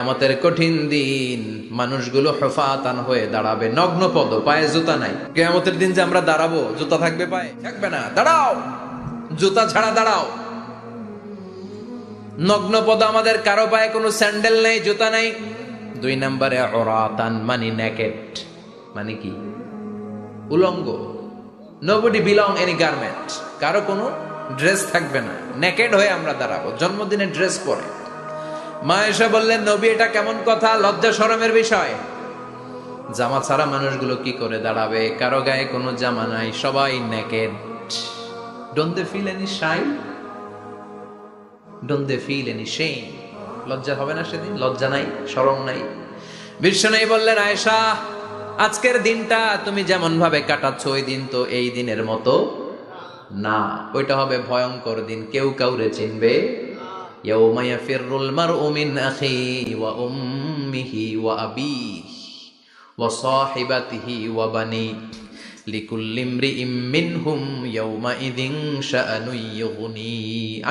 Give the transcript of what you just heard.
কিয়ামতের কঠিন দিন মানুষগুলো হুফাতান হয়ে দাঁড়াবে, নগ্ন পদ, পায়ে জুতা নাই। কিয়ামতের দিন যে আমরা দাঁড়াবো, জুতা থাকবে পায়ে? থাকবে না। দাঁড়াও, জুতা ছাড়া দাঁড়াও। নগ্ন পদ, আমাদের কারো পায়ে কোনো স্যান্ডেল নেই, জুতা নেই। 2 নম্বরে উরাতান, মানে নেকেড, মানে কি? উলঙ্গ। নোবডি বিলং এনি গার্মেন্ট, কারো কোনো ড্রেস থাকবে না, নেকেড হয়ে আমরা দাঁড়াবো। জন্মদিনে ড্রেস পরে। মা এসে বললেন, নবী এটা কেমন কথা, লজ্জা শরমের বিষয়। জামা ছাড়া মানুষগুলো কি করে দাঁড়াবে? কারো গায়ে কোনো জামা নাই, সবাই naked. Don't they feel any shy? Don't they feel any shame? লজ্জা হবে না সেদিন? লজ্জা নাই, শরম নাই। বিশ্বনবী বললেন, আয়েশা, আজকের দিনটা তুমি যেমন ভাবে কাটাচ্ছ, ওই দিন তো এই দিনের মতো না। ওইটা হবে ভয়ঙ্কর দিন, কেউ কাউরে চিনবে। ইয়াউমা ইয়াফিরুল মারউ মিন আখিহি ওয়া উম্মিহি ওয়া আবিহি ওয়া সাহিবাতিহি ওয়া বানিহি লিকুল্লি ইমরিইম মিনহুম ইয়াউমা ইযিন শাআনুন ইউগনি।